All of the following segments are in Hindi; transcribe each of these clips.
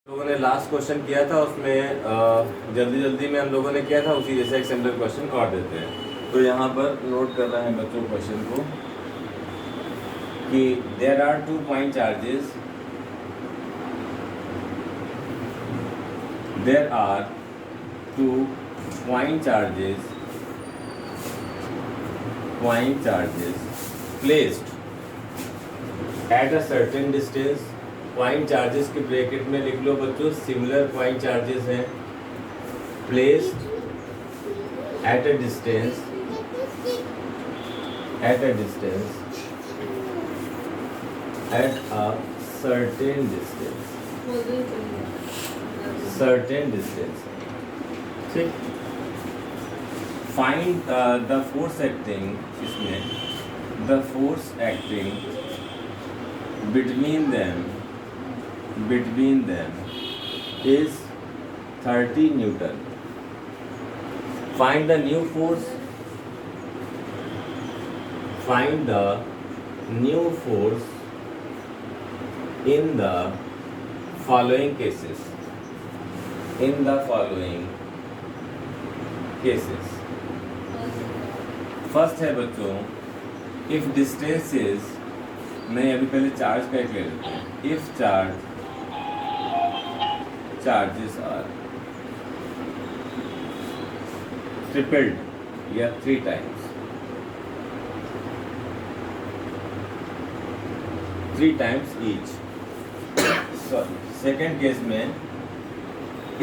लोगों ने लास्ट क्वेश्चन किया था उसमें जल्दी जल्दी में हम लोगों ने किया था उसी जैसे एक सिमिलर क्वेश्चन और देते हैं। तो यहाँ पर नोट कर रहे हैं बच्चों क्वेश्चन को कि there are 2 point charges, there are 2 point charges placed at a certain distance. Point charges के ब्रैकेट में लिख लो बच्चों, सिमिलर पॉइंट चार्जेस हैं placed at a distance at a certain distance, ठीक। फाइंड द फोर्स एक्टिंग, इसमें the force acting between them is 30 Newton. Find the new force in the following cases. First है बच्चों, if distance is, नहीं अभी पहले चार्ज का एक ले लेते हैं। if charges are tripled या 3 times each। Sorry, second case में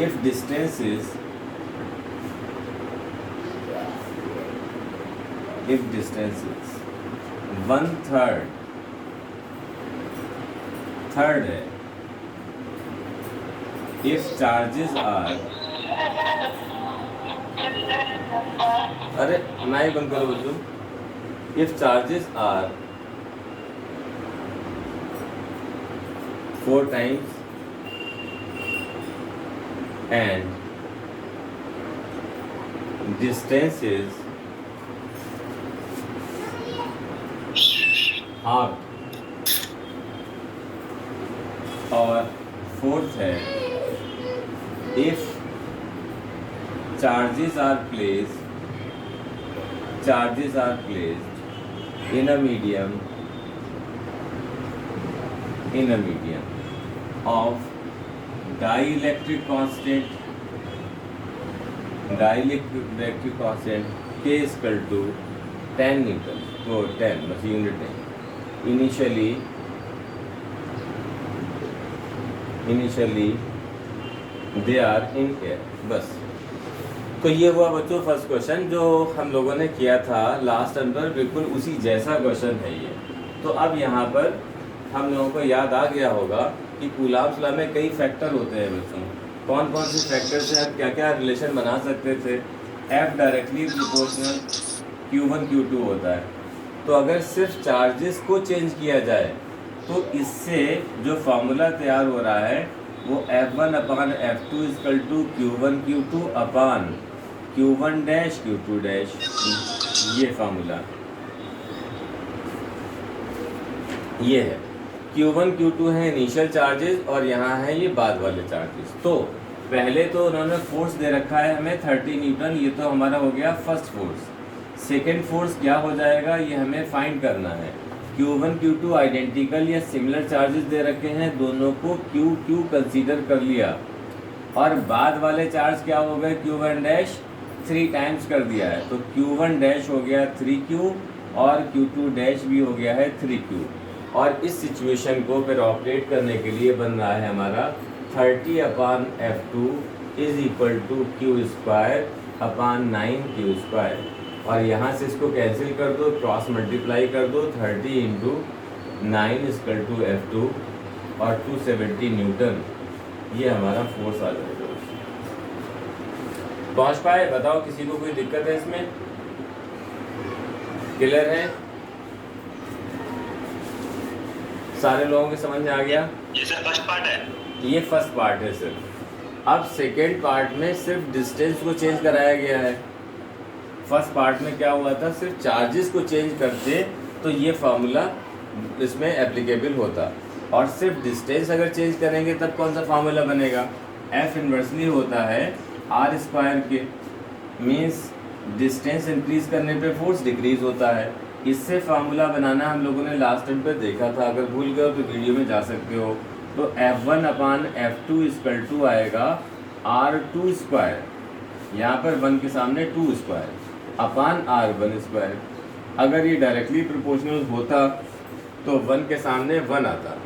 if distance is 1/3 थर्ड है if charges are, अरे माइक बंद करो बच्चों। if charges are 4 times and distance is half, और फोर्थ है if charges are placed in a medium of dielectric constant K is equal to 10 Newton, वो 10 बस यूनिट है। Initially they are in air, बस। तो ये हुआ बच्चों फर्स्ट क्वेश्चन जो हम लोगों ने किया था लास्ट टाइम पर, बिल्कुल उसी जैसा क्वेश्चन है ये। तो अब यहाँ पर हम लोगों को याद आ गया होगा कि कूलॉम्स लॉ में कई फैक्टर होते हैं बच्चों। कौन कौन से फैक्टर से हम क्या क्या रिलेशन बना सकते थे। F directly proportional Q1 Q2 होता है। तो अगर सिर्फ चार्जेस को चेंज किया जाए तो इससे जो फार्मूला तैयार हो रहा है वो F1 upon F2 equal to Q1 Q2 upon Q1 dash Q2 dash, ये फार्मूला ये है। Q1 Q2 है इनिशियल चार्जेस और यहाँ है ये बाद वाले चार्जेस। तो पहले तो उन्होंने फोर्स दे रखा है हमें 30 न्यूटन, ये तो हमारा हो गया फर्स्ट फोर्स। सेकेंड फोर्स क्या हो जाएगा ये हमें फाइंड करना है। Q1 Q2 आइडेंटिकल या सिमिलर चार्जेस दे रखे हैं, दोनों को Q कंसीडर कर लिया, और बाद वाले चार्ज क्या हो गए Q1 डैश 3 टाइम्स कर दिया है। तो Q1 डैश हो गया 3Q और Q2 डैश भी हो गया है 3Q। और इस सिचुएशन को फिर ऑपरेट करने के लिए बन रहा है हमारा 30 upon F2 is equal to Q² upon 9Q²। और यहाँ से इसको कैंसिल कर दो, क्रॉस मल्टीप्लाई कर दो, 30 इंटू 9 इक्वल टू F2 और 270 न्यूटन, ये हमारा फोर्स आ जाएगा। पहुँच पाए? बताओ किसी को कोई दिक्कत है इसमें? क्लियर है? सारे लोगों के समझ में आ गया? ये सर फर्स्ट पार्ट है, ये फर्स्ट पार्ट है सिर्फ। अब सेकेंड पार्ट में सिर्फ डिस्टेंस को चेंज कराया गया है। फर्स्ट पार्ट में क्या हुआ था, सिर्फ चार्जेस को चेंज करते तो ये फार्मूला इसमें एप्लीकेबल होता। और सिर्फ डिस्टेंस अगर चेंज करेंगे तब कौन सा फार्मूला बनेगा, एफ इन्वर्सली होता है आर स्क्वायर के, मीन्स डिस्टेंस इंक्रीज करने पे फोर्स डिक्रीज होता है। इससे फार्मूला बनाना हम लोगों ने लास्ट टाइम पे देखा था, अगर भूल गए हो तो वीडियो में जा सकते हो। तो F1 upon F2 equal to आएगा R2 स्क्वायर, यहाँ पर 1 के सामने 2 स्क्वायर अपान R1 स्क्वायर। अगर ये डायरेक्टली प्रोपोर्शनल होता तो 1 के सामने 1 आता।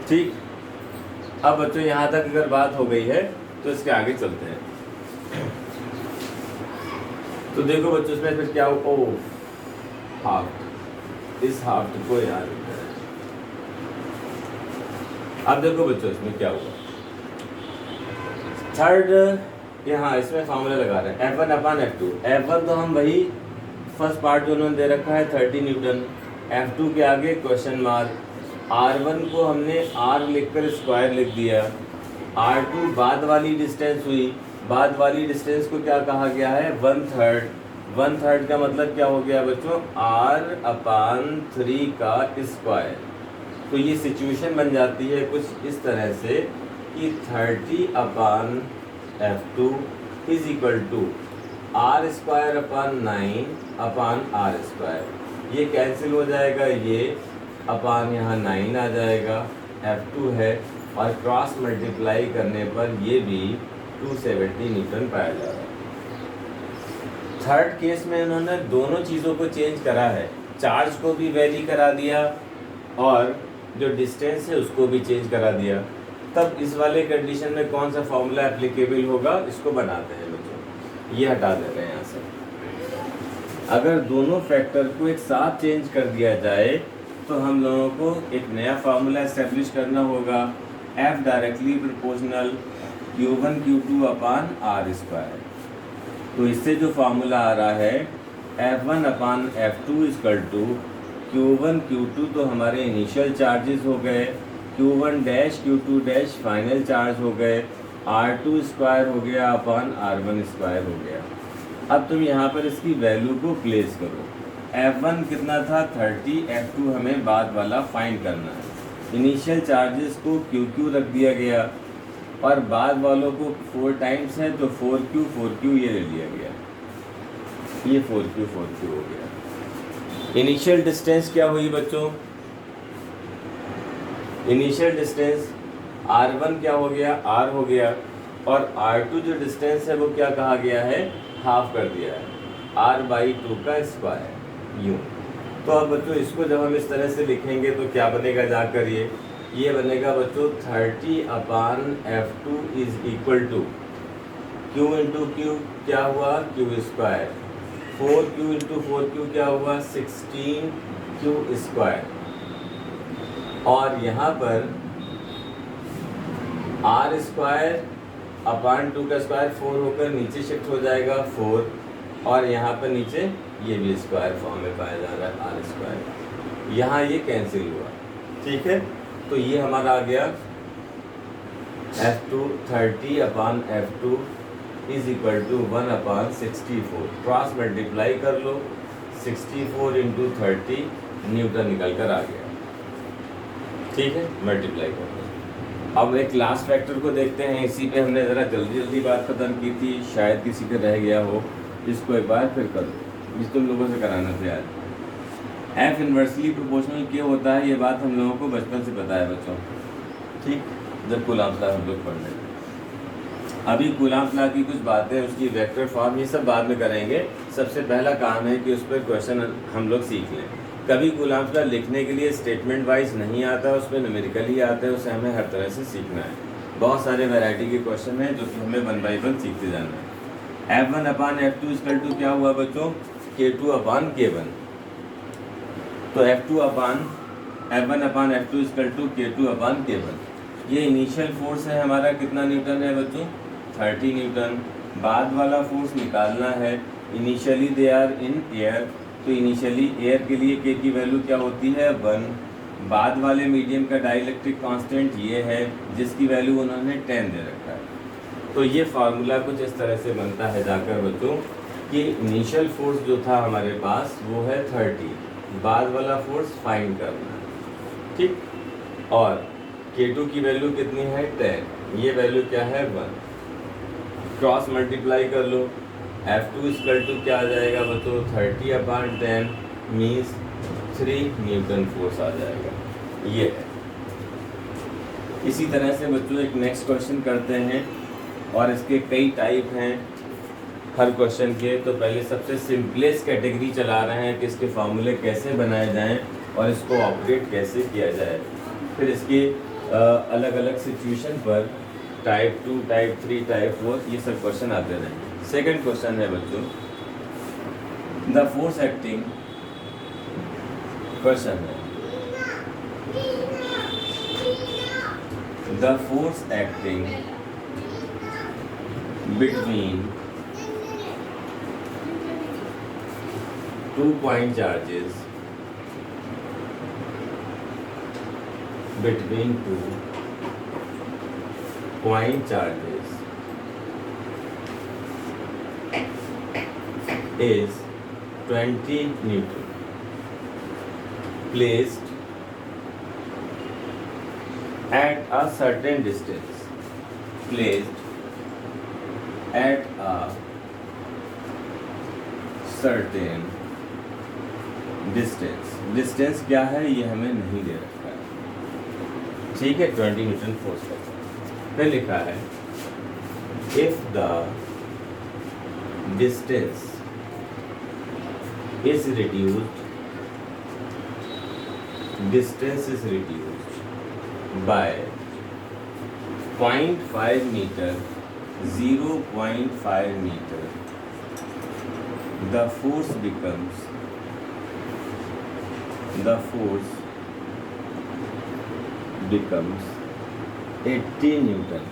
ठीक, अब बच्चों यहाँ तक अगर बात हो गई है तो इसके आगे चलते हैं। तो देखो बच्चों इसमें फिर क्या हो, ओ हाफ, इस हाफ को याद रखना है। अब देखो बच्चों इसमें क्या हुआ, थर्ड यहाँ इसमें फार्मूला लगा रहे हैं F1 अपान F2। F1 तो हम वही फर्स्ट पार्ट जो उन्होंने दे रखा है 30 न्यूटन, F2 के आगे क्वेश्चन मार्क, R1 को हमने R लिखकर स्क्वायर लिख दिया, R2 बाद वाली डिस्टेंस हुई, बाद वाली डिस्टेंस को क्या कहा गया है 1/3। 1/3 का मतलब क्या हो गया बच्चों, R अपान 3 का स्क्वायर। तो ये सिचुएशन बन जाती है कुछ इस तरह से कि 30 upon F2 is equal to R square upon 9 upon R square. ये कैंसिल हो जाएगा, ये अपान यहाँ 9 आ जाएगा, F2 है, और क्रॉस मल्टीप्लाई करने पर ये भी 270 न्यूटन पाया जा रहा है। थर्ड केस में उन्होंने दोनों चीज़ों को चेंज करा है, चार्ज को भी वैरी करा दिया और जो डिस्टेंस है उसको भी चेंज करा दिया। तब इस वाले कंडीशन में कौन सा फॉर्मूला एप्लीकेबल होगा, इसको बनाते हैं बच्चों, ये हटा देते हैं यहाँ से। अगर दोनों फैक्टर को एक साथ चेंज कर दिया जाए तो हम लोगों को एक नया फार्मूला एस्टेब्लिश करना होगा, F directly proportional Q1 Q2 अपान R स्क्वायर। तो इससे जो फार्मूला आ रहा है F1 upon F2 equal to Q1 Q2 तो हमारे इनिशियल चार्जेस हो गए, Q1 dash Q2 dash final charge हो गए, R2 स्क्वायर हो गया अपान R1 स्क्वायर हो गया। अब तुम यहाँ पर इसकी वैल्यू को प्लेस करो, F1 कितना था 30, F2 हमें बाद वाला फाइंड करना है। इनिशियल चार्जेस को QQ रख दिया गया और बाद वालों को 4 टाइम्स है तो 4Q ये ले लिया गया, ये 4Q हो गया। इनिशियल डिस्टेंस क्या हुई बच्चों, इनिशियल डिस्टेंस R1 क्या हो गया, R हो गया, और R2 जो डिस्टेंस है वो क्या कहा गया है, हाफ कर दिया है, R/2 का स्क्वायर यूँ। तो अब बच्चों इसको जब हम इस तरह से लिखेंगे तो क्या बनेगा, जाकर ये बनेगा बच्चों 30 upon F2 is equal to Q into Q क्या हुआ, Q square, 4Q into 4Q क्या हुआ 16Q स्क्वायर, और यहाँ पर R स्क्वायर अपान 2 का स्क्वायर 4 होकर नीचे शिफ्ट हो जाएगा 4, और यहाँ पर नीचे ये भी स्क्वायर फॉर्म में पाया जा रहा है R स्क्वायर, यहाँ ये कैंसिल हुआ। ठीक है, तो ये हमारा आ गया F2 30 upon F2 is equal to 1 upon 64, cross multiply कर लो, 64 इंटू 30 न्यूटन निकल कर आ गया। ठीक है, मल्टीप्लाई कर लो। अब एक लास्ट फैक्टर को देखते हैं, इसी पे हमने ज़रा जल्दी बात खत्म की थी, शायद किसी का रह गया हो, इसको एक बार फिर कर लो, जिस तुम लोगों से कराना था यार। F इन्वर्सली प्रोपोर्शनल क्यों होता है, ये बात हम लोगों को बचपन से पता है बच्चों। ठीक, जब कूलाम्स लॉ हम लोग पढ़ रहे, अभी कूलाम्स लॉ की कुछ बातें, उसकी वेक्टर फॉर्म, ये सब बाद में करेंगे। सबसे पहला काम है कि उस पर क्वेश्चन हम लोग सीख लें। कभी कूलाम्स लॉ लिखने के लिए स्टेटमेंट वाइज नहीं आता, उसमें न्यूमेरिकल ही आता है, उसे हमें हर तरह से सीखना है। बहुत सारे वैरायटी के क्वेश्चन हैं जो कि हमें 1 बाई 1 सीखते जाना है। F1 upon F2 equal to क्या हुआ बच्चों, K2 अपान K1। तो F1 upon F2 equal to K2 upon K1। ये इनिशियल फोर्स है हमारा, कितना न्यूटन है बच्चों, 30 न्यूटन। बाद वाला फोर्स निकालना है, initially they are in air, तो इनिशियली एयर के लिए K की वैल्यू क्या होती है 1। बाद वाले मीडियम का डाइलेक्ट्रिक कांस्टेंट ये है जिसकी वैल्यू उन्होंने 10 दे रखा है। तो ये फार्मूला कुछ इस तरह से बनता है जाकर बच्चों कि इनिशियल फोर्स जो था हमारे पास वो है 30, बाद वाला फोर्स फाइंड करना है। ठीक, और K2 की वैल्यू कितनी है 10, ये वैल्यू क्या है 1, क्रॉस मल्टीप्लाई कर लो, F2 इक्वल टू क्या आ जाएगा बच्चों 30/10 मीन्स 3 न्यूटन फोर्स आ जाएगा, ये है। इसी तरह से बच्चों एक नेक्स्ट क्वेश्चन करते हैं और इसके कई टाइप हैं हर क्वेश्चन के। तो पहले सबसे सिंपलेस्ट कैटेगरी चला रहे हैं कि इसके फार्मूले कैसे बनाए जाएं और इसको ऑपरेट कैसे किया जाए, फिर इसके अलग अलग सिचुएशन पर टाइप 2, टाइप 3, टाइप 4 ये सब क्वेश्चन आते रहेंगे। सेकंड क्वेश्चन है बच्चों द फोर्स एक्टिंग, क्वेश्चन है the force acting between 2 point charges between 2 point charges is 20 Newton placed at a certain distance, placed at a certain distance क्या है ये हमें नहीं दे रखा है, ठीक है, 20 न्यूटन फोर्स का। फिर लिखा है if the distance is reduced by 0.5 metre, 0.5 metre, the force becomes 80 Newton.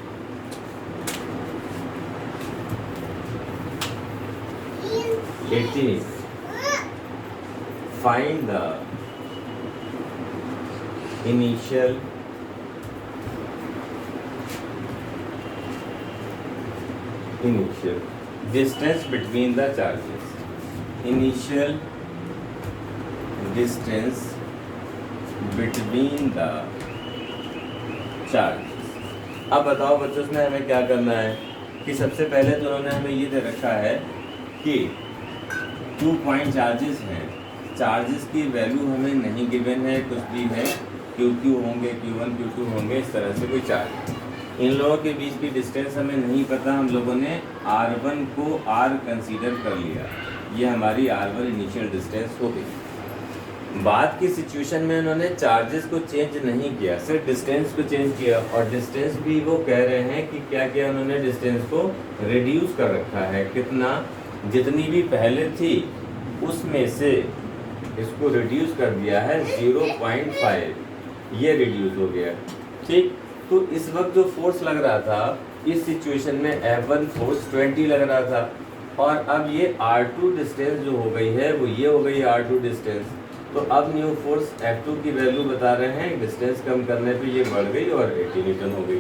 Find the initial distance between the charges. Initial distance between the charges. अब बताओ बच्चों इसमें हमें क्या करना है कि सबसे पहले तो उन्होंने हमें ये दे रखा है कि 2 पॉइंट चार्जेस हैं, चार्जेस की वैल्यू हमें नहीं गिवन है, कुछ भी है QQ होंगे, Q1 Q2 होंगे, इस तरह से कोई चार्ज। इन लोगों के बीच की डिस्टेंस हमें नहीं पता, हम लोगों ने R1 को R कंसीडर कर लिया, ये हमारी R1 इनिशियल डिस्टेंस हो गई। बाद की सिचुएशन में उन्होंने चार्जेस को चेंज नहीं किया, सिर्फ डिस्टेंस को चेंज किया, और डिस्टेंस भी वो कह रहे हैं कि क्या किया उन्होंने, डिस्टेंस को रिड्यूस कर रखा है। कितना, जितनी भी पहले थी उसमें से इसको रिड्यूस कर दिया है 0.5, ये रिड्यूस हो गया, ठीक। तो इस वक्त जो फोर्स लग रहा था इस सिचुएशन में F1 फोर्स 20 लग रहा था, और अब ये R2 डिस्टेंस जो हो गई है वो ये हो गई R2 डिस्टेंस। तो अब न्यू फोर्स F2 की वैल्यू बता रहे हैं, डिस्टेंस कम करने पे ये बढ़ गई और 80 न्यूटन हो गई।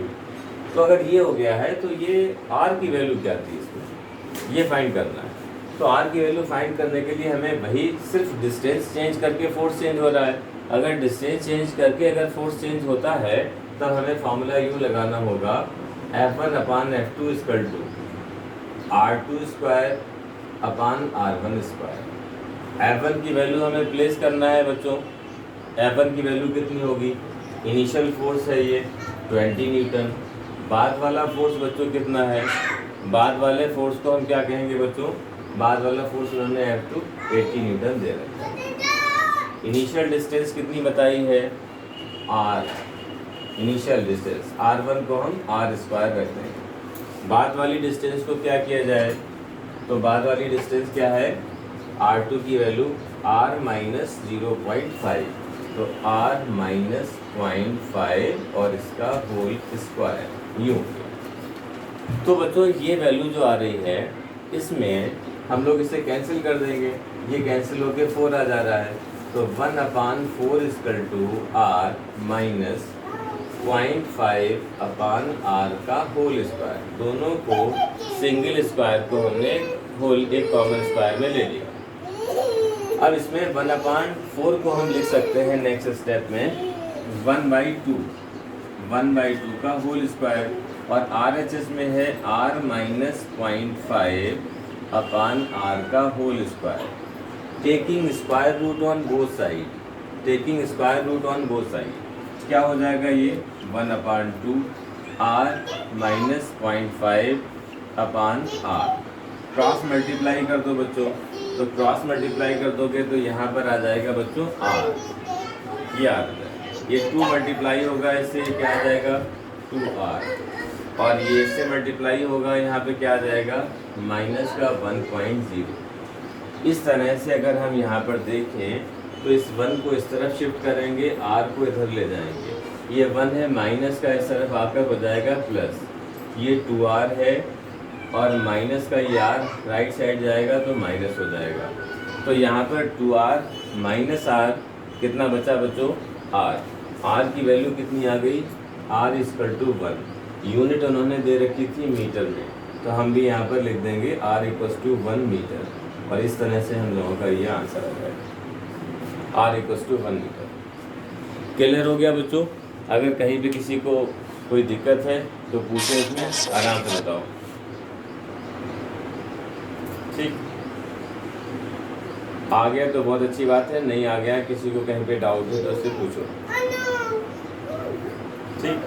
तो अगर ये हो गया है तो ये R की वैल्यू क्या थी इसमें, ये फाइंड करना है। तो R की वैल्यू फाइंड करने के लिए हमें वही सिर्फ डिस्टेंस चेंज करके फोर्स चेंज हो रहा है। अगर डिस्टेंस चेंज करके अगर फोर्स चेंज होता है तब हमें फॉर्मूला यूँ लगाना होगा F1/F2 equal to R2² F1 की वैल्यू हमें प्लेस करना है बच्चों। F1 की वैल्यू कितनी होगी, इनिशियल फोर्स है ये 20 न्यूटन, बाद वाला फोर्स बच्चों कितना है, बाद वाले फोर्स को हम क्या कहेंगे बच्चों, बाद वाला फोर्स उन्होंने F2 80 न्यूटन दे रखा है। इनिशियल डिस्टेंस कितनी बताई है R, इनिशियल डिस्टेंस R1 को हम R² रखते हैं। बाद वाली डिस्टेंस को क्या किया जाए, तो बाद वाली डिस्टेंस क्या है, R2 की वैल्यू R माइनस 0.5, तो R माइनस 0.5 और इसका होल स्क्वायर, यूँ। तो बच्चों ये वैल्यू जो आ रही है इसमें हम लोग इसे कैंसिल कर देंगे, ये कैंसिल होके 4 आ जा रहा है, तो 1/4 equal to R minus 0.5/R का होल स्क्वायर। दोनों को सिंगल स्क्वायर को हमने होल एक कॉमन स्क्वायर में ले लिया। अब इसमें 1/4 को हम लिख सकते हैं नेक्स्ट स्टेप में 1/2 का होल स्क्वायर, और RHS में है R-0.5 अपॉन R का whole square, taking square root on both side, क्या हो जाएगा ये 1/2 R-0.5 upon R। Cross multiply कर दो बच्चों, तो क्रॉस मल्टीप्लाई कर दोगे तो यहाँ पर आ जाएगा बच्चों R, ये आ जाएगा, ये 2 मल्टीप्लाई होगा इससे, क्या आ जाएगा 2R, और ये इससे मल्टीप्लाई होगा यहाँ पे क्या आ जाएगा माइनस का 1.0। इस तरह से अगर हम यहाँ पर देखें तो इस 1 को इस तरफ शिफ्ट करेंगे, R को इधर ले जाएंगे, ये 1 है, माइनस का इस तरफ आकर हो जाएगा प्लस, ये 2R है, और माइनस का ये R राइट साइड जाएगा तो माइनस हो जाएगा। तो यहाँ पर 2R माइनस R कितना बचा बच्चों R की वैल्यू कितनी आ गई R=1। यूनिट उन्होंने दे रखी थी मीटर में, तो हम भी यहाँ पर लिख देंगे R=1 मीटर, और इस तरह से हम लोगों का ये आंसर आ जाएगा R=1 मीटर। क्लियर हो गया बच्चों? अगर कहीं भी किसी को कोई दिक्कत है तो पूछे, इसमें आराम से बताओ, ठीक? आ गया तो बहुत अच्छी बात है, नहीं आ गया किसी को कहीं पे डाउट है तो उससे पूछो, ठीक?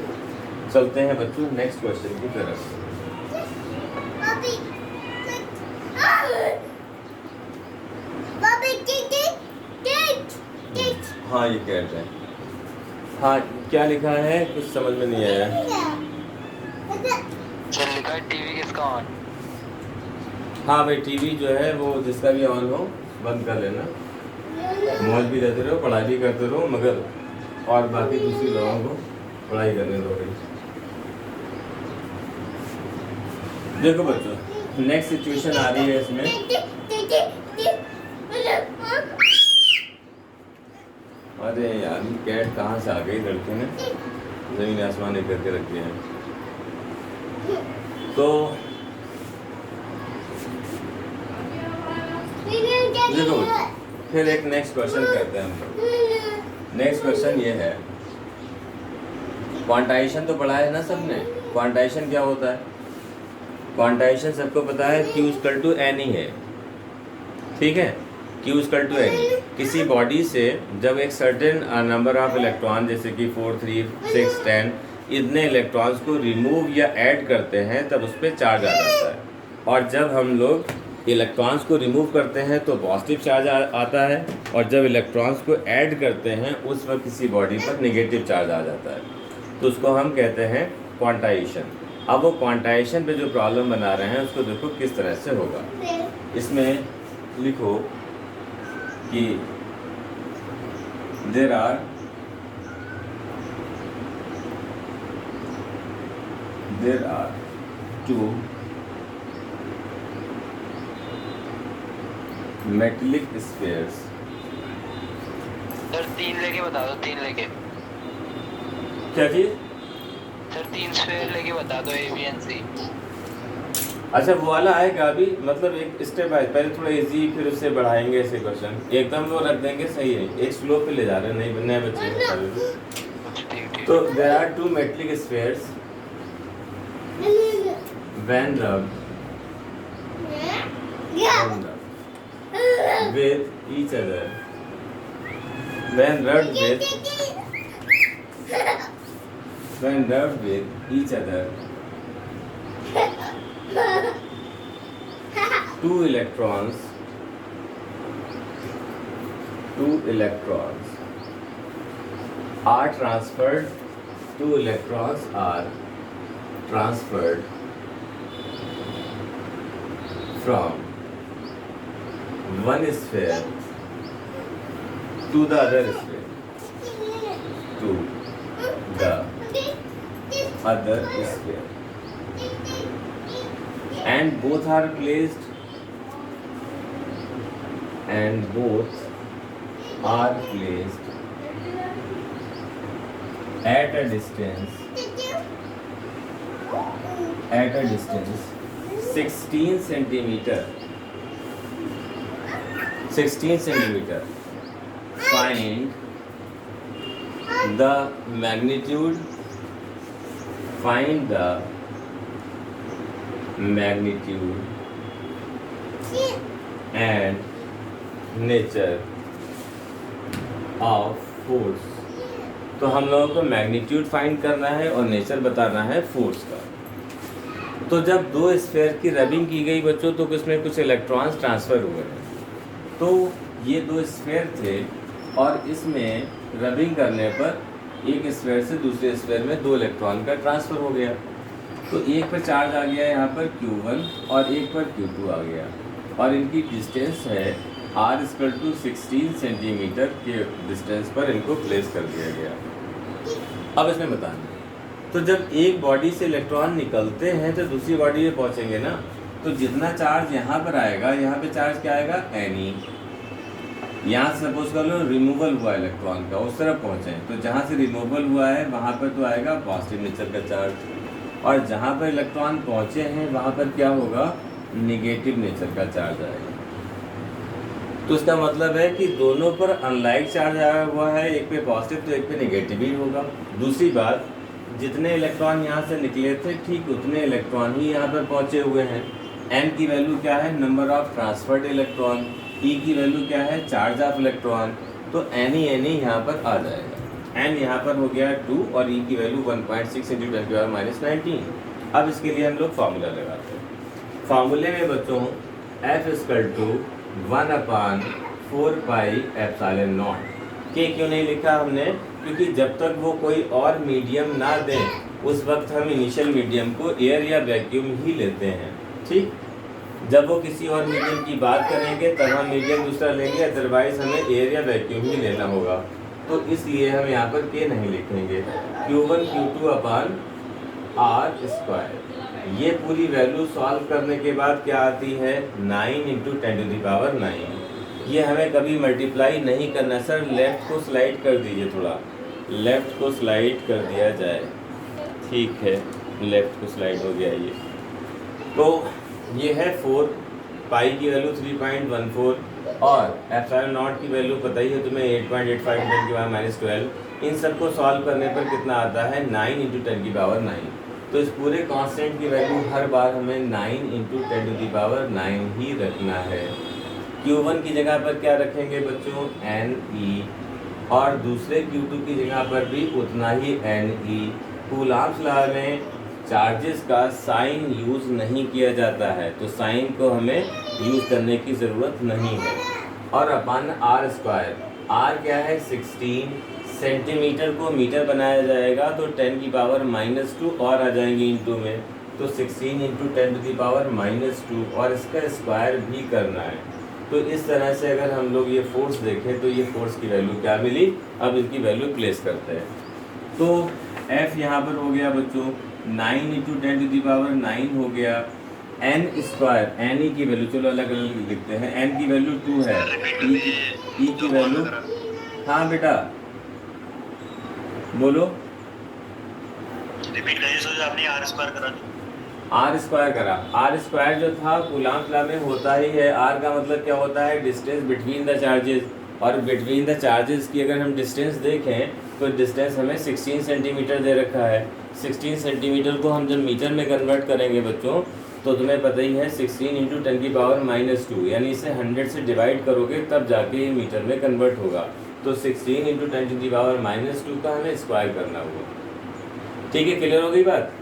चलते हैं बच्चों नेक्स्ट क्वेश्चन की तरफ। हाँ ये कैट है। हाँ क्या लिखा है कुछ समझ में नहीं आया। सर लिखा है टीवी किसका ऑन। हाँ भाई टीवी जो है वो जिसका भी ऑन हो बंद कर लेना, मौज भी लेते रहो, पढ़ाई भी करते रहो, मगर और बाकी दूसरी लोगों को पढ़ाई करने दो भाई। देखो बच्चों नेक्स्ट सिचुएशन आ रही है इसमें, अरे यार कैट कहाँ से आ गई, लड़के ने जमीन आसमान एक करके रख दिया है। तो देखो फिर एक नेक्स्ट क्वेश्चन करते हैं हम। नेक्स्ट क्वेश्चन ये है, क्वांटाइजेशन तो पढ़ा है ना सबने। क्वांटाइजेशन क्या होता है? क्वांटाइजेशन सबको पता है, Q=N है, ठीक है, Q=N। किसी बॉडी से जब एक सर्टेन नंबर ऑफ इलेक्ट्रॉन जैसे कि 4, 3, 6, 10 इतने इलेक्ट्रॉन्स को रिमूव या ऐड करते हैं तब उस पर चार्ज आ जाता है, और जब हम लोग इलेक्ट्रॉन्स को रिमूव करते हैं तो पॉजिटिव चार्ज आता है, और जब इलेक्ट्रॉन्स को ऐड करते हैं उस वक्त किसी बॉडी पर नेगेटिव चार्ज आ जाता है, तो उसको हम कहते हैं क्वांटाइजेशन। अब वो क्वांटाइजेशन पे जो प्रॉब्लम बना रहे हैं उसको देखो किस तरह से होगा। इसमें लिखो कि there are two metallic spheres. Sir 3 लेके बता दो, 3 लेके। क्या चीज? सर 3 स्फीयर लेके बता दो, A, B and C। अच्छा वो वाला आएगा अभी, मतलब एक स्टेप बाय, पहले थोड़ा इजी फिर उससे बढ़ाएंगे ऐसे क्वेश्चन, एकदम वो रख देंगे सही है, एक स्लो पे ले जा रहे हैं, नहीं नए बच्चे। तो there are two metallic spheres when rubbed with each other, when rubbed with each other, two electrons are transferred, from one sphere to the other sphere, and both are placed at a distance 16 centimeter. Find the magnitude, find the magnitude and nature of force. तो हम लोगों को मैग्नीट्यूड फाइंड करना है और नेचर बताना है फोर्स का। तो जब दो स्फीयर की रबिंग की गई बच्चों, तो उसमें कुछ इलेक्ट्रॉन्स ट्रांसफ़र हुए हैं। तो ये दो स्फीयर थे और इसमें रबिंग करने पर एक स्फीयर से दूसरे स्फीयर में दो इलेक्ट्रॉन का ट्रांसफ़र हो गया। तो एक पर चार्ज आ गया यहाँ पर Q1 और एक पर Q2 आ गया, और इनकी डिस्टेंस है r=16 सेंटीमीटर के डिस्टेंस पर इनको प्लेस कर दिया गया। अब इसमें बताना, तो जब एक बॉडी से इलेक्ट्रॉन निकलते हैं तो दूसरी बॉडी में पहुंचेंगे ना, तो जितना चार्ज यहाँ पर आएगा, यहाँ पे चार्ज क्या आएगा Ne। यहाँ से सपोज कर लो रिमूवल हुआ इलेक्ट्रॉन का, उस तरफ पहुँचे, तो जहाँ से रिमूवल हुआ है वहाँ पर तो आएगा पॉजिटिव नेचर का चार्ज, और जहाँ पर इलेक्ट्रॉन पहुँचे हैं वहाँ पर क्या होगा, निगेटिव नेचर का चार्ज आएगा। तो इसका मतलब है कि दोनों पर अनलाइक चार्ज आया हुआ है, एक पे पॉजिटिव तो एक पे नेगेटिव ही होगा। दूसरी बात, जितने इलेक्ट्रॉन यहाँ से निकले थे ठीक उतने इलेक्ट्रॉन ही यहाँ पर पहुँचे हुए हैं। n की वैल्यू क्या है, number of transferred electron. e की वैल्यू क्या है, चार्ज ऑफ इलेक्ट्रॉन। तो n ही यहाँ पर आ जाएगा। n यहाँ पर हो गया 2 और e की वैल्यू 1.6 × 10⁻⁹। अब इसके लिए हम लोग फार्मूला लगाते हैं। फार्मूले में बच्चों F=1/4πε0। के क्यों नहीं लिखा हमने, क्योंकि जब तक वो कोई और मीडियम ना दें उस वक्त हम इनिशियल मीडियम को एयर या वैक्यूम ही लेते हैं। ठीक, जब वो किसी और मीडियम की बात करेंगे तब हम मीडियम दूसरा लेंगे, अदरवाइज हमें एयर या वैक्यूम ही लेना होगा। तो इसलिए हम यहाँ पर के नहीं लिखेंगे। Q1 Q2/r²। ये पूरी वैल्यू सॉल्व करने के बाद क्या आती है, 9 × 10⁹। ये हमें कभी मल्टीप्लाई नहीं करना। सर लेफ़्ट को स्लाइड कर दीजिए, थोड़ा लेफ़्ट को स्लाइड कर दिया जाए। ठीक है, लेफ़्ट को स्लाइड हो गया ये। तो ये है 4, पाई की वैल्यू 3.14 और ε0 की वैल्यू पता ही है तुम्हें 8.85 × 10⁻12। इन सबको सॉल्व करने पर कितना आता है, 9 × 10⁹। तो इस पूरे कांस्टेंट की वैल्यू हर बार हमें 9 × 10⁹ ही रखना है। Q1 की जगह पर क्या रखेंगे बच्चों, Ne, और दूसरे Q2 की जगह पर भी उतना ही Ne। कूलॉम्स लॉ में चार्जेस का साइन यूज़ नहीं किया जाता है, तो साइन को हमें यूज़ करने की ज़रूरत नहीं है। और अपन r², r क्या है 16 सेंटीमीटर को मीटर बनाया जाएगा, तो 10⁻⁻2 और आ जाएंगे इंटू में, तो 16 × 10⁻2 और इसका स्क्वायर भी करना है। तो इस तरह से अगर हम लोग ये फोर्स देखें तो ये फोर्स की वैल्यू क्या मिली। अब इनकी वैल्यू प्लेस करते हैं। तो F यहाँ पर हो गया बच्चों 9 × 10⁹ हो गया। n² Ne की वैल्यू चलो अलग अलग लिखते हैं। n की वैल्यू 2 है, e की वैल्यू, हाँ बेटा बोलो, रिपीट करिए सर, आपने r² करा, r² करा। r² जो था कूलॉम्स लॉ में होता ही है। r का मतलब क्या होता है, डिस्टेंस बिटवीन द चार्जेस, और बिटवीन द चार्जेस की अगर हम डिस्टेंस देखें तो डिस्टेंस हमें 16 सेंटीमीटर दे रखा है। 16 सेंटीमीटर को हम जब मीटर में कन्वर्ट करेंगे बच्चों, तो तुम्हें पता ही है 16 × 10⁻2, यानी इसे 100 से डिवाइड करोगे तब जाके ये मीटर में कन्वर्ट होगा। तो 16 × 10⁻2 का हमें स्क्वायर करना होगा। ठीक है, क्लियर हो गई बात,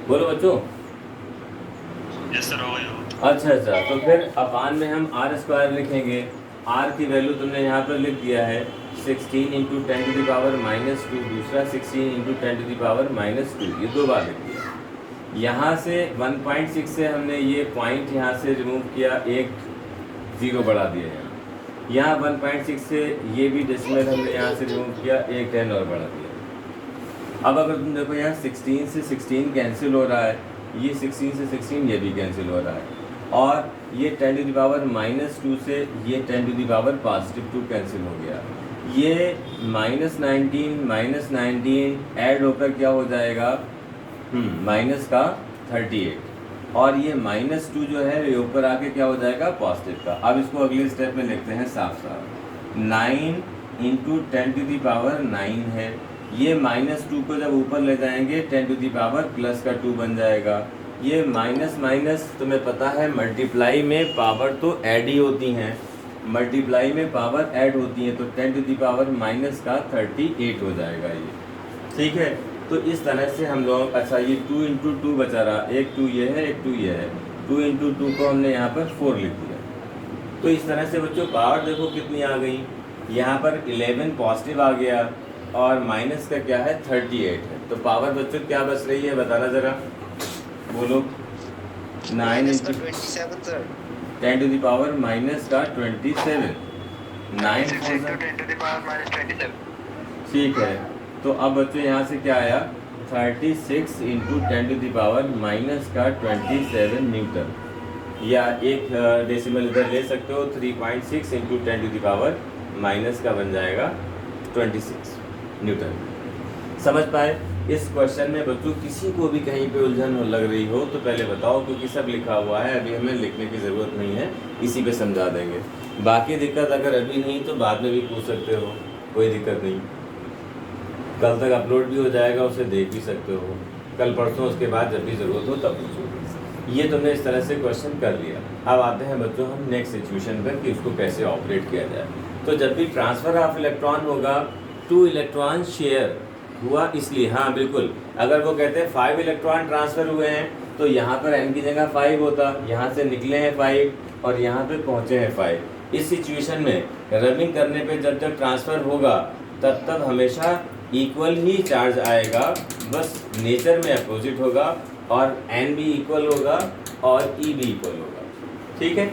बोलो बच्चों। यस सर, हो गई। अच्छा, तो फिर अपान में हम r² लिखेंगे। r की वैल्यू तुमने यहाँ पर लिख दिया है 16 × 10⁻2, दूसरा 16 × 10⁻2, ये दो बार लिख दिया। यहाँ से 1.6 से हमने ये पॉइंट यहाँ से रिमूव किया, एक 0 बढ़ा दिया यहाँ 1.6 से ये भी डेसिमल हमने यहाँ से रिमूव किया, एक 10 और बढ़ा दिया। अब अगर तुम देखो यहाँ 16 से 16 कैंसिल हो रहा है, ये 16 से 16 ये भी कैंसिल हो रहा है, और ये 10⁻2 से ये 10⁻2 कैंसिल हो गया। ये -19 ऐड होकर क्या हो जाएगा, माइनस का 38, और ये -2 जो है ये ऊपर आके क्या हो जाएगा, पॉजिटिव का। अब इसको अगले स्टेप में लिखते हैं साफ साफ। 9 इंटू 10⁻9 है। ये -2 को जब ऊपर ले जाएंगे 10⁻+2 बन जाएगा। ये माइनस माइनस तुम्हें पता है मल्टीप्लाई में पावर तो ऐड ही होती हैं, मल्टीप्लाई में पावर ऐड होती है, तो 10⁻⁻⁻38 हो जाएगा ये। ठीक है, तो इस तरह से हम लोग, अच्छा ये 2 इंटू 2 बचा रहा, एक 2 ये है, एक 2 ये है, 2 इंटू 2 को हमने यहाँ पर 4 लिख दिया। तो इस तरह से बच्चों पावर देखो कितनी आ गई, यहाँ पर 11 पॉजिटिव आ गया और माइनस का क्या है 38 है। तो पावर बच्चों क्या बच रही है बताना ज़रा, बोलो। 9 इंटू 10⁻⁻27 9 10⁻⁻27। ठीक है। तो अब बच्चों यहाँ से क्या आया 36 इंटू 10⁻⁻27 न्यूटन, या एक डेसिमल इधर ले सकते हो, 3.6 इंटू 10⁻⁻ का बन जाएगा 26 न्यूटन। समझ पाए? इस क्वेश्चन में बच्चों किसी को भी कहीं पे उलझन लग रही हो तो पहले बताओ, क्योंकि सब लिखा हुआ है, अभी हमें लिखने की ज़रूरत नहीं है, इसी पे समझा देंगे। बाकी दिक्कत अगर अभी नहीं तो बाद में भी पूछ सकते हो, कोई दिक्कत नहीं। कल तक अपलोड भी हो जाएगा, उसे देख भी सकते हो, कल परसों उसके बाद जब भी ज़रूरत हो तब पूछो। ये तुमने इस तरह से क्वेश्चन कर लिया। अब आते हैं बच्चों हम नेक्स्ट सिचुएशन पर कि उसको कैसे ऑपरेट किया जाए। तो जब भी ट्रांसफ़र ऑफ इलेक्ट्रॉन होगा, 2 इलेक्ट्रॉन शेयर हुआ, इसलिए हाँ बिल्कुल, अगर वो कहते हैं 5 इलेक्ट्रॉन ट्रांसफ़र हुए हैं तो यहाँ पर n की जगह 5 होता, यहाँ से निकले हैं 5 और यहाँ पे पहुँचे हैं 5। इस सिचुएशन में रबिंग करने पे जब जब ट्रांसफ़र होगा तब तब हमेशा इक्वल ही चार्ज आएगा, बस नेचर में अपोजिट होगा और n भी इक्वल होगा और e भी इक्वल होगा। ठीक है,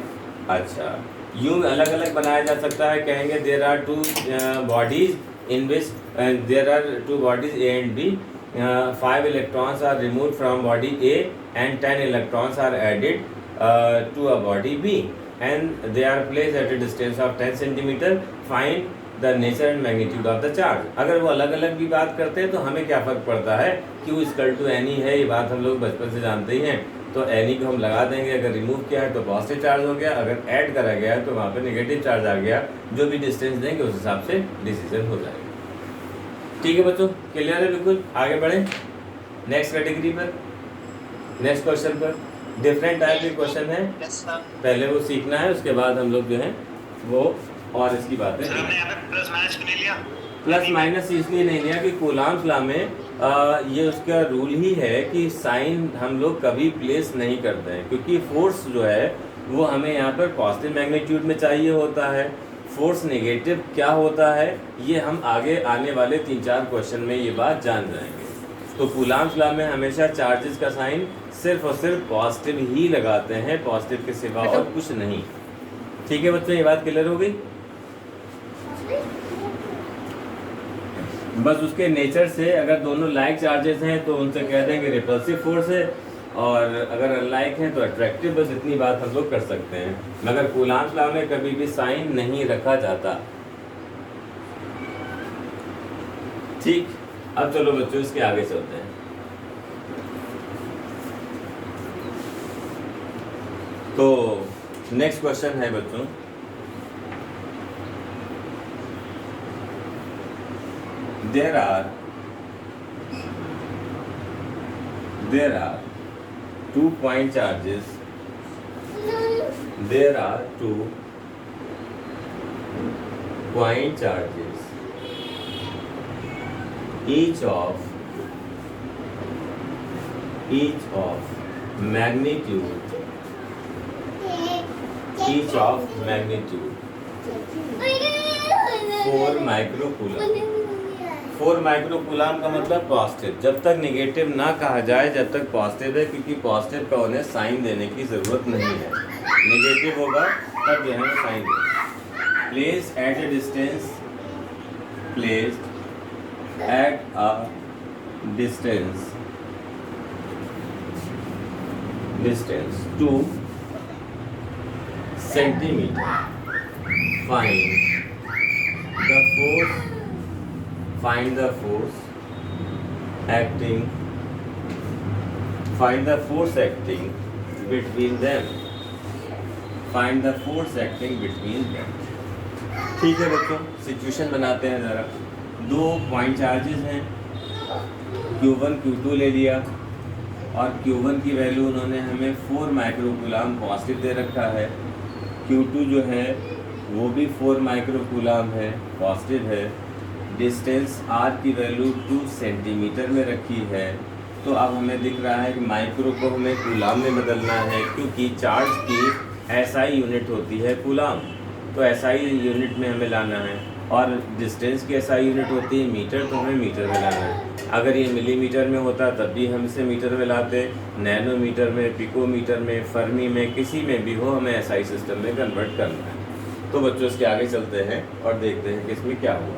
अच्छा यूँ अलग अलग बनाया जा सकता है, कहेंगे there are 2 bodies in which there are 2 bodies A and B, 5 electrons are removed from body A and 10 electrons are added to a body B and they are placed at a distance of 10 centimeter. Find the nature and magnitude of the charge. अगर वो अलग अलग भी बात करते हैं तो हमें क्या फ़र्क पड़ता है, Q इक्वल टू एनी है, ये बात हम लोग बचपन से जानते ही हैं, तो एनी को हम लगा देंगे। अगर रिमूव किया है तो पॉजिटिव चार्ज हो गया, अगर ऐड करा गया है तो वहाँ पे नेगेटिव चार्ज आ गया। जो भी डिस्टेंस देंगे उस हिसाब से डिसीजन हो जाएगा। ठीक है बच्चों, क्लियर है? बिल्कुल आगे बढ़े नेक्स्ट कैटेगरी पर, नेक्स्ट क्वेश्चन पर। डिफरेंट टाइप के क्वेश्चन है, पहले वो सीखना है, उसके बाद हम लोग जो है वो और इसकी बातें। प्लस माइनस इसलिए नहीं लिया कि कूलॉम्स लॉ में ये उसका रूल ही है कि साइन हम लोग कभी प्लेस नहीं करते हैं, क्योंकि फोर्स जो है वो हमें यहाँ पर पॉजिटिव मैग्नीट्यूड में चाहिए होता है। फोर्स नेगेटिव क्या होता है ये हम आगे आने वाले 3-4 क्वेश्चन में ये बात जान जाएंगे। तो कूलॉम्स लॉ में हमेशा चार्जेस का साइन सिर्फ और सिर्फ पॉजिटिव ही लगाते हैं, पॉजिटिव के सिवा और कुछ नहीं। ठीक है बच्चों, ये बात क्लियर हो गई? बस उसके नेचर से अगर दोनों लाइक चार्जेस हैं तो उनसे कह देंगे रिपल्सिव फोर्स है, और अगर अनलाइक हैं तो अट्रैक्टिव। बस इतनी बात हम लोग कर सकते हैं, मगर कूलॉम्स लॉ में कभी भी साइन नहीं रखा जाता। ठीक, अब चलो बच्चों इसके आगे चलते हैं। तो नेक्स्ट क्वेश्चन है बच्चों, there are 2 point charges. There are 2 point charges, each of magnitude 4 microcoulomb. 4 microcoulomb का मतलब पॉजिटिव। जब तक नेगेटिव ना कहा जाए जब तक पॉजिटिव है, क्योंकि पॉजिटिव का उन्हें साइन देने की ज़रूरत नहीं है। नेगेटिव होगा तब जो है साइन दें। Place at A distance, placed at a distance 2 centimetre. Find the force acting between them. ठीक है बच्चों, सिचुएशन बनाते हैं ज़रा। 2 पॉइंट चार्जेस हैं, Q1 Q2 ले लिया और Q1 की वैल्यू उन्होंने हमें 4 माइक्रोकूलाम पॉजिटिव दे रखा है, Q2 जो है वो भी 4 माइक्रोकूलाम है, पॉजिटिव है। डिस्टेंस R की वैल्यू 2 सेंटीमीटर में रखी है। तो अब हमें दिख रहा है कि माइक्रो को हमें कूलाम में बदलना है, क्योंकि चार्ज की SI यूनिट होती है कूलाम, तो SI यूनिट में हमें लाना है। और डिस्टेंस की SI यूनिट होती है मीटर, तो हमें मीटर में लाना है। अगर ये मिलीमीटर में होता तब भी हम इसे मीटर में लाते, नैनोमीटर में, पिकोमीटर में, फर्मी में, किसी में भी हो, हमें SI सिस्टम में कन्वर्ट करना है। तो बच्चों इसके आगे चलते हैं और देखते हैं कि इसमें क्या हुआ।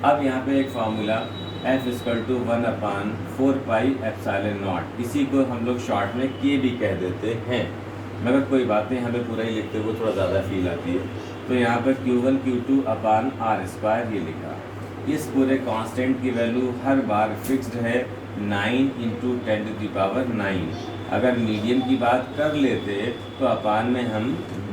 अब यहाँ पे एक फार्मूला F = 1/4πε0, इसी को हम लोग शॉर्ट में K भी कह देते हैं, मगर कोई बात नहीं, हमें पूरा ही लिखते हुए थोड़ा ज़्यादा फील आती है। तो यहाँ पर Q1 Q2/R² ये लिखा। इस पूरे कांस्टेंट की वैल्यू हर बार फिक्स्ड है 9 × 10⁹। अगर मीडियम की बात कर लेते तो अपान में हम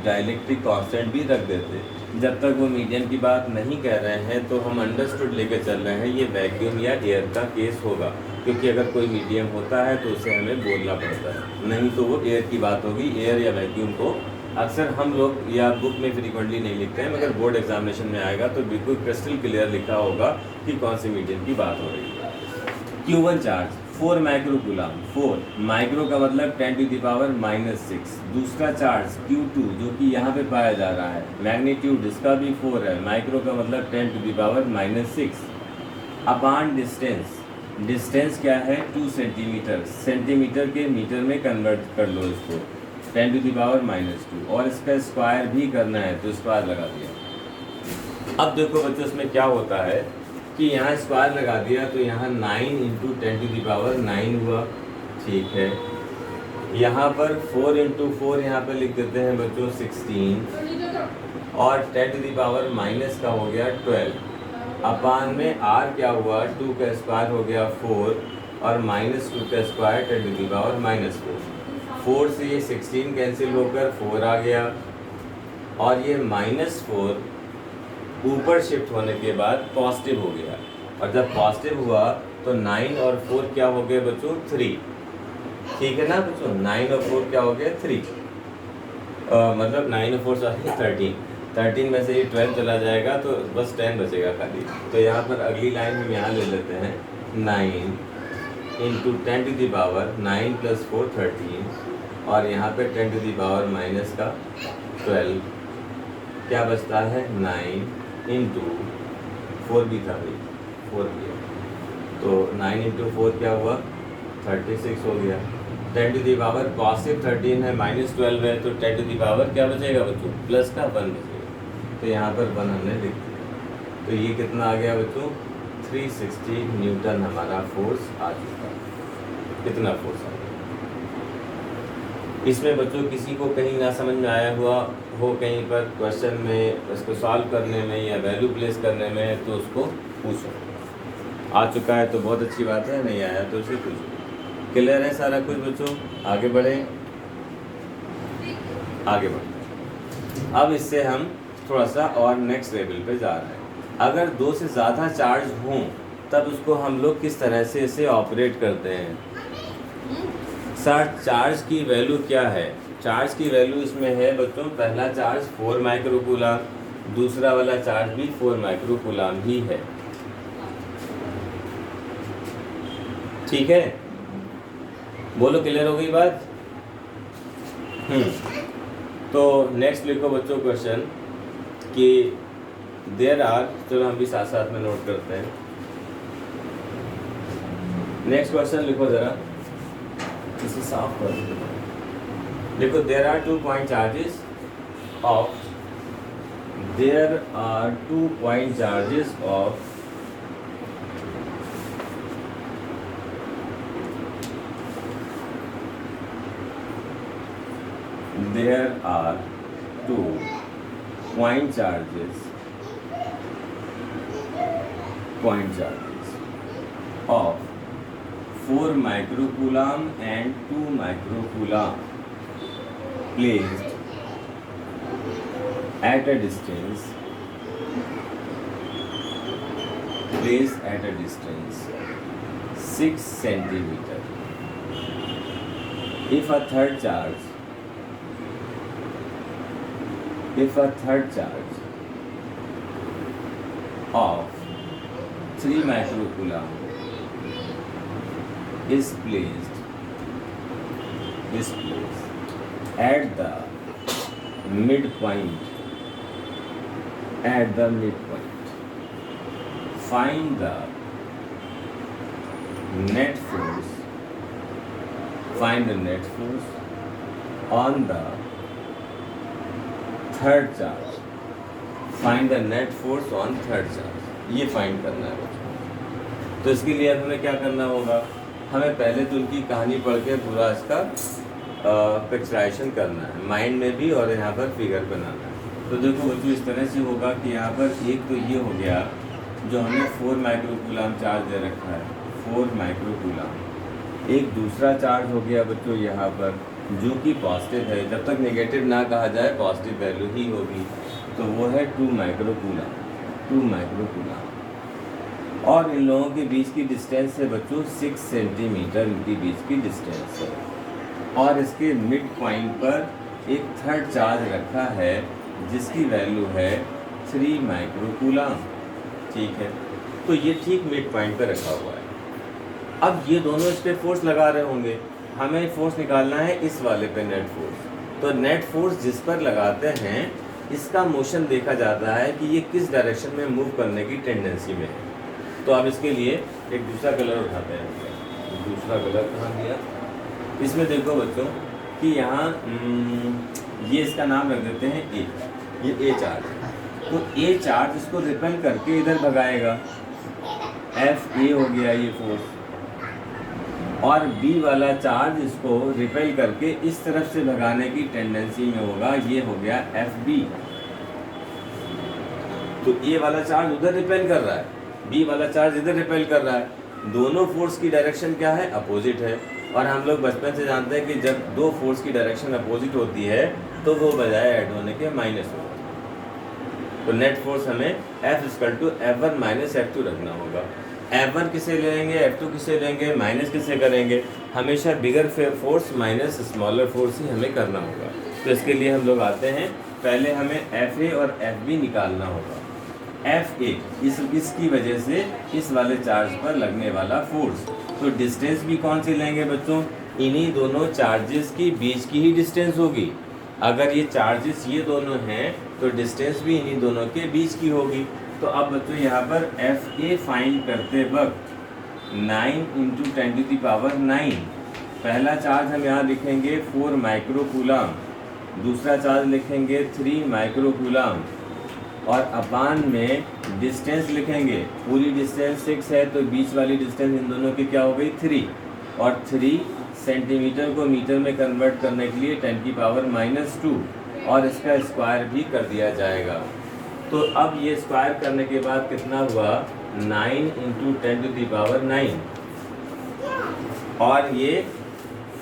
डाइलेक्ट्रिक कांस्टेंट भी रख देते। जब तक वो मीडियम की बात नहीं कह रहे हैं तो हम अंडरस्टूड लेके चल रहे हैं ये वैक्यूम या एयर का केस होगा, क्योंकि अगर कोई मीडियम होता है तो उसे हमें बोलना पड़ता है, नहीं तो वो एयर की बात होगी। एयर या वैक्यूम को अक्सर हम लोग या बुक में फ्रीक्वेंटली नहीं लिखते हैं, मगर बोर्ड एग्जामिनेशन में आएगा तो बिल्कुल क्रिस्टल क्लियर लिखा होगा कि कौन से मीडियम की बात हो रही है। Q1 चार्ज 4 माइक्रोकूलाम, 4 माइक्रो का मतलब 10⁻⁻⁶। दूसरा चार्ज Q2 जो कि यहाँ पे पाया जा रहा है, मैग्नीट्यूड इसका भी 4 है, माइक्रो का मतलब 10⁻⁻6 अपान डिस्टेंस। डिस्टेंस क्या है 2 सेंटीमीटर, सेंटीमीटर के मीटर में कन्वर्ट कर लो इसको, 10⁻⁻², और इसका स्क्वायर भी करना है तो स्क्वायर लगा दिया। अब देखो बच्चों इसमें क्या होता है कि यहाँ स्क्वायर लगा दिया तो यहाँ 9 × 10⁹ हुआ, ठीक है। यहाँ पर 4 × 4 यहाँ पे लिख देते हैं बच्चों 16, और 10⁻⁻ का हो गया 12 अपान में R क्या हुआ 2 का स्क्वायर हो गया 4 और -2 का स्क्वायर 10⁻⁻4। 4 से ये 16 कैंसिल होकर 4 आ गया, और ये -4 ऊपर शिफ्ट होने के बाद पॉजिटिव हो गया, और जब पॉजिटिव हुआ तो 9 और 4 क्या हो गए बच्चों 3, ठीक है ना बच्चों। 9 और 4 क्या हो गया 3, मतलब 9 और 4 सॉरी 13 में से ये 12 चला जाएगा तो बस 10 बचेगा खाली। तो यहाँ पर अगली लाइन हम यहाँ ले लेते हैं 9 × 10⁻9 + 4 13, और यहाँ पे 10⁻⁻ का 12, क्या बचता है 9 × 4 भी था भाई 4 भी है, तो 9 × 4 क्या हुआ 36 हो गया। 10⁻, पॉजिटिव 13 है, -12 है, तो 10⁻ क्या बचेगा बच्चों प्लस का 1 बचेगा, तो यहाँ पर 1 हमने लिख दिया। तो ये कितना आ गया बच्चों 360 न्यूटन हमारा फोर्स आ चुका है। कितना फोर्स आ गया। इसमें बच्चों किसी को कहीं ना समझ में आया हुआ हो कहीं पर क्वेश्चन में, इसको सॉल्व करने में या वैल्यू प्लेस करने में, तो उसको पूछो। आ चुका है तो बहुत अच्छी बात है, नहीं आया तो उसे पूछो। क्लियर है सारा कुछ बच्चों, आगे बढ़े, आगे बढ़ते। अब इससे हम थोड़ा सा और नेक्स्ट लेवल पे जा रहे हैं। अगर 2 से ज़्यादा चार्ज हों तब उसको हम लोग किस तरह से इसे ऑपरेट करते हैं। सर चार्ज की वैल्यू क्या है, चार्ज की वैल्यू इसमें है बच्चों, पहला चार्ज 4 माइक्रोकूलाम, दूसरा वाला चार्ज भी 4 माइक्रोकूलाम ही है, ठीक है। बोलो क्लियर हो गई बात। तो नेक्स्ट लिखो बच्चों क्वेश्चन कि देयर आर, चलो हम भी साथ साथ में नोट करते हैं। नेक्स्ट क्वेश्चन लिखो ज़रा, इसे साफ कर देखो। There are 2 point charges of, there are 2 point charges of there are 2 point charges of 4 microcoulomb and 2 microcoulomb placed at a distance placed at a distance 6 centimeter. If a third charge of 3 microcoulomb is placed at the midpoint. Find the net force on the third charge. ये फाइंड करना है बच्चों। तो इसके लिए हमें क्या करना होगा, हमें पहले तो उनकी कहानी पढ़ के पूरा इसका पिक्चराइजेशन करना है, माइंड में भी और यहाँ पर फिगर बनाना है। तो देखो बच्चों इस तरह से होगा कि यहाँ पर एक तो ये हो गया जो हमने 4 माइक्रोकूलम चार्ज दे रखा है, 4 माइक्रोकूलम। एक दूसरा चार्ज हो गया बच्चों यहाँ पर जो कि पॉजिटिव है, जब तक नेगेटिव ना कहा जाए पॉजिटिव वैल्यू ही होगी, तो वो है 2 माइक्रोकूलम। और इन लोगों के बीच की डिस्टेंस है बच्चों 6 सेंटीमीटर, इनके बीच की डिस्टेंस है। और इसके मिड पॉइंट पर एक थर्ड चार्ज रखा है जिसकी वैल्यू है 3 माइक्रोकूलम। ठीक है, तो ये ठीक मिड पॉइंट पर रखा हुआ है। अब ये दोनों इस पर फोर्स लगा रहे होंगे, हमें फोर्स निकालना है इस वाले पे नेट फोर्स। तो नेट फोर्स जिस पर लगाते हैं इसका मोशन देखा जाता है कि ये किस डायरेक्शन में मूव करने की टेंडेंसी में है। तो अब इसके लिए एक दूसरा कलर उठाते हैं। दूसरा कलर कहाँ गया, इसमें देखो बच्चों कि यहाँ ये इसका नाम रख देते हैं ए, ये ए चार्ज है। तो ए चार्ज इसको रिपेल करके इधर भगाएगा, एफ ए हो गया ये फोर्स, और बी वाला चार्ज इसको रिपेल करके इस तरफ से भगाने की टेंडेंसी में होगा, ये हो गया एफ बी। तो ए वाला चार्ज उधर रिपेल कर रहा है, बी वाला चार्ज इधर रिपेल कर रहा है। दोनों फोर्स की डायरेक्शन क्या है, अपोजिट है। और हम लोग बचपन से जानते हैं कि जब दो फोर्स की डायरेक्शन अपोजिट होती है तो वो बजाय ऐड होने के माइनस होगा। तो नेट फोर्स हमें F=F1 - F2 रखना होगा। F1 किसे लेंगे, F2 किसे लेंगे, माइनस किसे करेंगे, हमेशा बिगर फोर्स माइनस स्मॉलर फोर्स ही हमें करना होगा। तो इसके लिए हम लोग आते हैं, पहले हमें FA और FB निकालना होगा। FA इसकी वजह से इस वाले चार्ज पर लगने वाला फोर्स। तो डिस्टेंस भी कौन सी लेंगे बच्चों, इन्हीं दोनों चार्जेस की बीच की ही डिस्टेंस होगी। अगर ये चार्जेस ये दोनों हैं तो डिस्टेंस भी इन्हीं दोनों के बीच की होगी। तो अब बच्चों यहाँ पर FA फाइंड करते वक्त 9 × 10⁹ पहला चार्ज हम यहाँ लिखेंगे 4 माइक्रोकूलम, दूसरा चार्ज लिखेंगे 3 माइक्रोकूलम, और अपान में डिस्टेंस लिखेंगे। पूरी डिस्टेंस 6 है तो बीच वाली डिस्टेंस इन दोनों की क्या हो गई 3, और 3 सेंटीमीटर को मीटर में कन्वर्ट करने के लिए 10⁻², और इसका स्क्वायर भी कर दिया जाएगा। तो अब ये स्क्वायर करने के बाद कितना हुआ 9 × 10⁹, और ये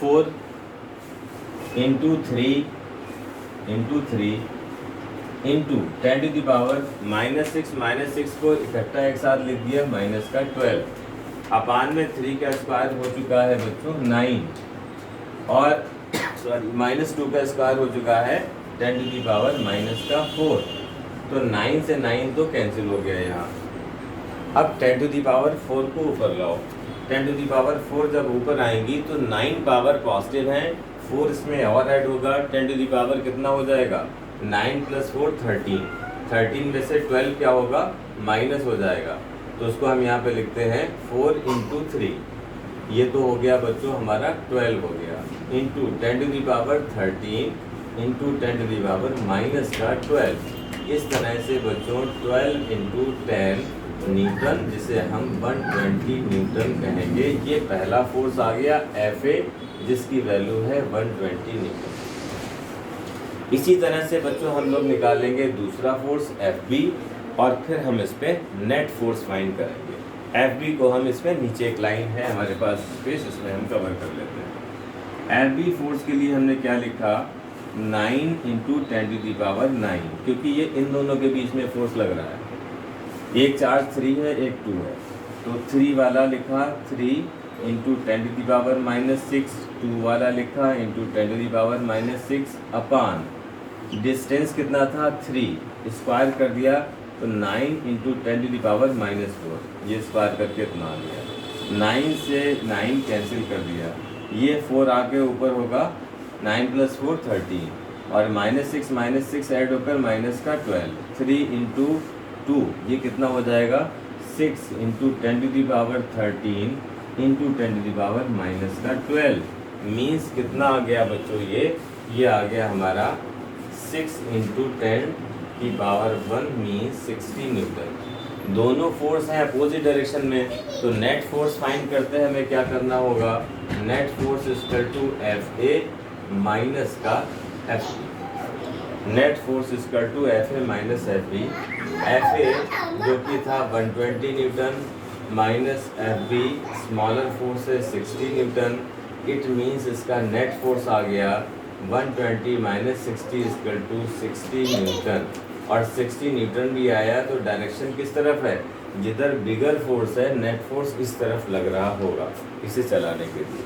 4 × 3 इंटू 10⁻⁻6 को इकट्ठा एक साथ लिख दिया -12, अपान में 3 का स्क्वायर हो चुका है बच्चों 9, और -2 का स्क्वायर हो चुका है 10⁻⁻4। तो 9 से 9 तो कैंसिल हो गया यहाँ। अब 10⁻4 को ऊपर लाओ, 10⁻4 जब ऊपर आएंगी तो 9 पावर पॉजिटिव है, 4 इसमें और ऐड होगा, 10 कितना हो जाएगा 9 + 4 13, 13 में से 12 क्या होगा माइनस हो जाएगा। तो उसको हम यहाँ पे लिखते हैं 4 × 3, ये तो हो गया बच्चों हमारा 12 हो गया, इंटू 10⁻13 इंटू 10⁻⁻12। इस तरह से बच्चों 12 × 10 न्यूटन, जिसे हम 120 न्यूटन कहेंगे। ये पहला फोर्स आ गया FA, जिसकी वैल्यू है 120 न्यूटन। इसी तरह से बच्चों हम लोग निकालेंगे दूसरा फोर्स FB, और फिर हम इस पर नेट फोर्स फाइंड करेंगे। FB को हम इसमें नीचे एक लाइन है हमारे पास स्पेस, इसमें हम कवर कर लेते हैं। FB फोर्स के लिए हमने क्या लिखा 9 इंटू 10⁻9, क्योंकि ये इन दोनों के बीच में फोर्स लग रहा है। एक चार्ज 3 है, एक 2 है, तो 3 वाला लिखा 3 इंटू 10⁻6, 2 वाला लिखा इंटू 10⁻6 अपान डिस्टेंस कितना था 3, स्क्वायर कर दिया तो 9 इंटू 10⁻4, ये स्क्वायर करके इतना आ गया। 9 से 9 कैंसिल कर दिया, ये 4 आके ऊपर होगा, 9 + 4 13, और -6 ऐड होकर माइनस का 12, 3 इंटू 2 ये कितना हो जाएगा 6 इंटू 10⁻13 इंटू 10⁻−12, मीन्स कितना आ गया बच्चों, ये आ गया हमारा 6 इंटू 10⁻1 मीन्स 60 न्यूटन। दोनों फोर्स हैं अपोजिट डायरेक्शन में, तो नेट फोर्स फाइंड करते हैं हमें क्या करना होगा, net force equal to FA minus का FB। Net force equal to FA minus FB। FA जो कि था 120 newton minus FB smaller force है 60 न्यूटन, इट मीन्स इसका नेट फोर्स आ गया 120 माइनस 60 इक्वल टू 60 न्यूटन, और 60 न्यूटन भी आया तो डायरेक्शन किस तरफ है, जिधर बिगर फोर्स है नेट फोर्स इस तरफ लग रहा होगा इसे चलाने के लिए।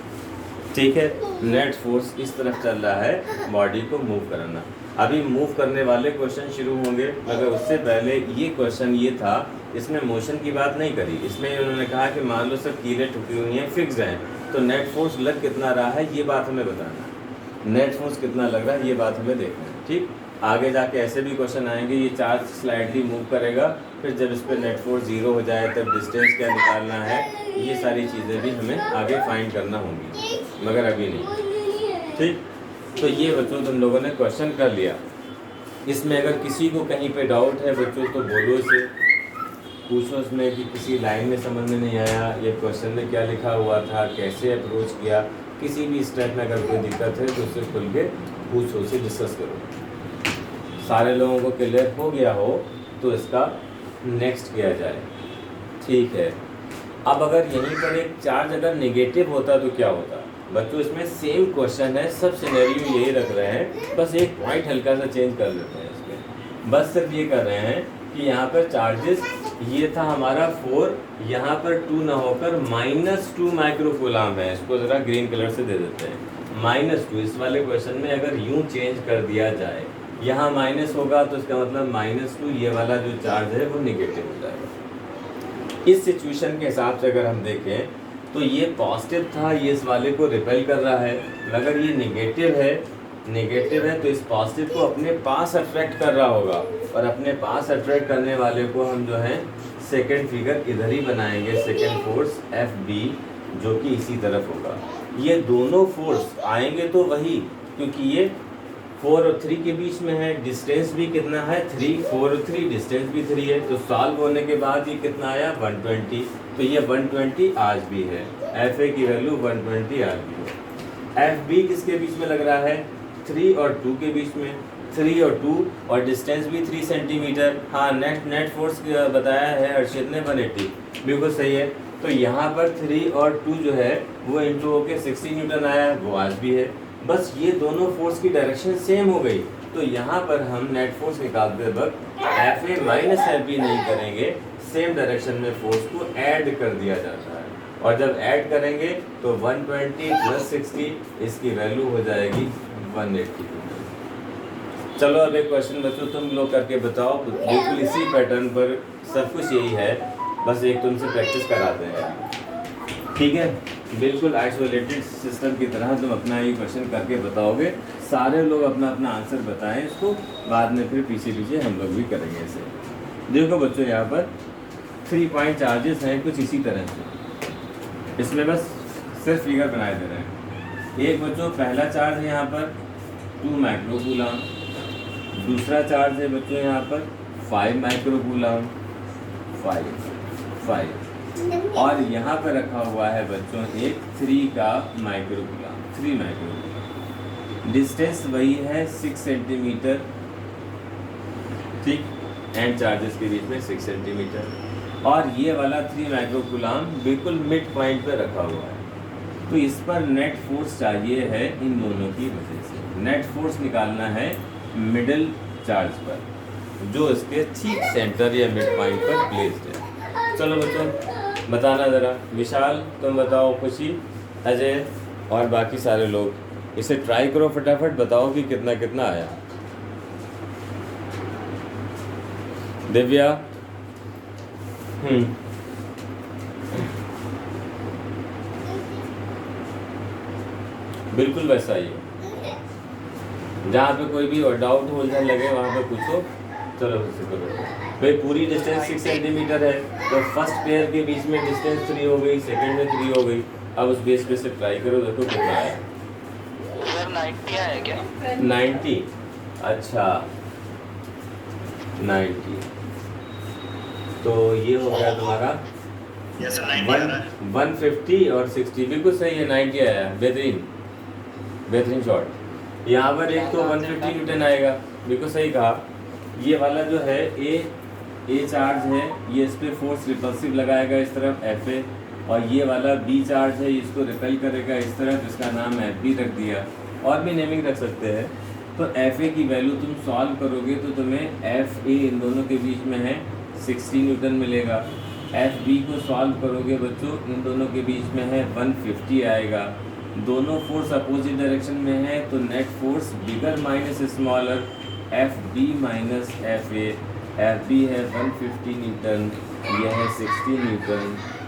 ठीक है, नेट फोर्स इस तरफ चल रहा है बॉडी को मूव करना। अभी मूव करने वाले क्वेश्चन शुरू होंगे, मगर उससे पहले ये क्वेश्चन ये था, इसमें मोशन की बात नहीं करी, इसमें उन्होंने कहा कि मान लो सब कीलें ठुकी हुई हैं, फिक्स हैं, तो नेट फोर्स लग कितना रहा है ये बात हमें बताना है, नेट फोर्स कितना लग रहा है ये बात हमें देखना है। ठीक, आगे जाके ऐसे भी क्वेश्चन आएंगे, ये चार्ज स्लाइडली मूव करेगा, फिर जब इस पर नेट फोर्स 0 हो जाए तब डिस्टेंस क्या निकालना है, ये सारी चीज़ें भी हमें आगे फाइंड करना होंगी, मगर अभी नहीं। ठीक, तो ये बच्चों तुम लोगों ने क्वेश्चन कर लिया। इसमें अगर किसी को कहीं पे डाउट है बच्चों तो बोलो, इसे पूछो इसमें कि किसी लाइन में समझ में नहीं आया, ये क्वेश्चन में क्या लिखा हुआ था, कैसे अप्रोच किया, किसी भी स्टेप में अगर कोई दिक्कत है तो उससे खुल के पूछो, उसे डिस्कस करो। सारे लोगों को क्लियर हो गया हो तो इसका नेक्स्ट किया जाए। ठीक है, अब अगर यहीं पर एक चार्ज अगर नेगेटिव होता तो क्या होता बच्चों, इसमें सेम क्वेश्चन है, सब सिनेरियो यही रख रहे हैं, बस एक पॉइंट हल्का सा चेंज कर लेते हैं इसमें। बस सिर्फ ये कर रहे हैं कि यहाँ पर चार्जेस ये था हमारा 4, यहाँ पर 2 ना होकर -2 माइक्रोकूलम है, इसको ज़रा ग्रीन कलर से दे देते हैं -2। इस वाले क्वेश्चन में अगर यूँ चेंज कर दिया जाए, यहाँ माइनस होगा तो इसका मतलब -2, ये वाला जो चार्ज है वो निगेटिव हो जाएगा। इस सिचुएशन के हिसाब से अगर हम देखें तो ये पॉजिटिव था, ये इस वाले को रिपेल कर रहा है, अगर ये नेगेटिव है तो इस पॉजिटिव को अपने पास अट्रैक्ट कर रहा होगा, और अपने पास अट्रैक्ट करने वाले को हम जो है सेकंड फिगर इधर ही बनाएंगे, सेकंड फोर्स FB जो कि इसी तरफ होगा। ये दोनों फोर्स आएंगे तो वही, क्योंकि ये 4 और 3 के बीच में है, डिस्टेंस भी कितना है 3, 4 और 3 डिस्टेंस भी 3 है, तो सॉल्व होने के बाद ये कितना आया 120, तो ये 120 आज भी है, FA की वैल्यू 120 आज भी है। FB किसके बीच में लग रहा है 3 और 2 के बीच में, 3 और 2, और डिस्टेंस भी 3 सेंटीमीटर। हाँ, नेट फोर्स बताया है अर्षित ने 180, बिल्कुल सही है। तो यहाँ पर 3 और 2 जो है वो इंटू होके 60 न्यूटन आया, वो आज भी है। बस ये दोनों फोर्स की डायरेक्शन सेम हो गई, तो यहाँ पर हम नेट फोर्स निकालते वक्त FA माइनस FB नहीं करेंगे, सेम डायरेक्शन में फोर्स को ऐड कर दिया जाता है, और जब ऐड करेंगे तो 120 + 60 इसकी वैल्यू हो जाएगी 180। चलो अब एक क्वेश्चन बच्चों तुम लोग करके बताओ, बिल्कुल इसी पैटर्न पर सब कुछ यही है, बस एक तुमसे प्रैक्टिस कराते हैं। ठीक है, बिल्कुल आइसोलेटेड सिस्टम की तरह तुम अपना ये क्वेश्चन करके बताओगे, सारे लोग अपना अपना आंसर बताएं, इसको बाद में फिर पीछे हम लोग भी करेंगे इसे। देखो बच्चों, यहाँ पर 3 पॉइंट चार्जेस हैं कुछ इसी तरह से, इसमें बस सिर्फ फिगर बनाए दे रहे हैं। एक बच्चों पहला चार्ज है यहाँ पर 2 माइक्रोकूलम, दूसरा चार्ज है बच्चों यहाँ पर 5 माइक्रोकूलम, 5, और यहाँ पर रखा हुआ है बच्चों एक 3 का माइक्रोकूलम, 3 माइक्रोकूलम। डिस्टेंस वही है 6 सेंटीमीटर, ठीक, एंड चार्जेस के बीच में 6 सेंटीमीटर, और ये वाला 3 माइक्रोकूलम बिल्कुल मिड पॉइंट पे रखा हुआ है। तो इस पर नेट फोर्स चाहिए है इन दोनों की वजह से। नेट फोर्स निकालना है मिडिल चार्ज पर, जो इसके ठीक सेंटर या मिड पॉइंट पर प्लेस्ड है। चलो बच्चों बताना ज़रा, विशाल तुम बताओ, खुशी, अजय और बाकी सारे लोग इसे ट्राई करो, फटाफट बताओ कि कितना कितना आया। दिव्या, बिल्कुल वैसा ही है, जहाँ पे कोई भी डाउट हो जाए लगे वहाँ पे पूछो। चलो फिर से करो भाई। पूरी डिस्टेंस 6 सेंटीमीटर है, तो फर्स्ट पेयर के बीच में डिस्टेंस 3 हो गई, सेकंड में 3 हो गई। अब उस बेस पे से ट्राई करो, देखो कितना आया। सर 90 आया क्या? 90, अच्छा 90, तो ये हो गया तुम्हारा यस सर 90 आ रहा है। 150 और 60, बिल्कुल सही है, 90 आया। बेहतरीन बेहतरीन शॉट। यहाँ पर एक तो 150 न्यूटन आएगा, बिल्कुल सही कहा। ये वाला जो है ए चार्ज है, ये इस पर फोर्स रिपल्सिव लगाएगा इस तरफ FA, और ये वाला B चार्ज है, इसको रिपेल करेगा इस तरफ, इसका नाम FB रख दिया, और भी नेमिंग रख सकते हैं। तो FA की वैल्यू तुम सॉल्व करोगे तो तुम्हें FA इन दोनों के बीच में है 60 न्यूटन मिलेगा। FB को सॉल्व करोगे बच्चों, इन दोनों के बीच में है 150 आएगा। दोनों फोर्स अपोजिट डायरेक्शन में है, तो net force bigger minus smaller FB minus FA। FB है 150 न्यूटन, यह है 60 न्यूटन।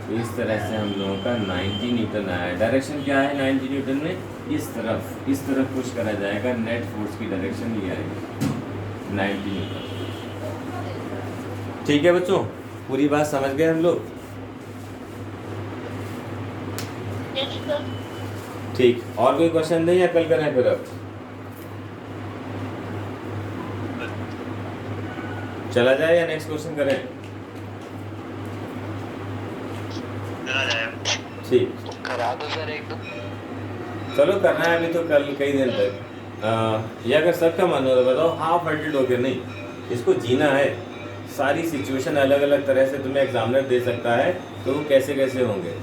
तो इस तरह से हम लोगों का 90 न्यूटन आया। डायरेक्शन क्या है 90 न्यूटन में? इस तरफ पुश करा जाएगा, नेट फोर्स की डायरेक्शन ये आएगी 90 न्यूटन। ठीक है बच्चों, पूरी बात समझ गए हम लोग? ठीक, और कोई क्वेश्चन नहीं, या कल करें फिर? अब चला जाए या नेक्स्ट क्वेश्चन करें? चला जाए। ठीक, करा दो सर एक दो। चलो करना है अभी तो, कल कई दिन तक। या अगर सबका मन हो तो बताओ, हाफ हार्टेड हो गया नहीं, इसको जीना है। सारी सिचुएशन अलग अलग तरह से तुम्हें एग्जामिनर दे सकता है, तो वो कैसे कैसे होंगे।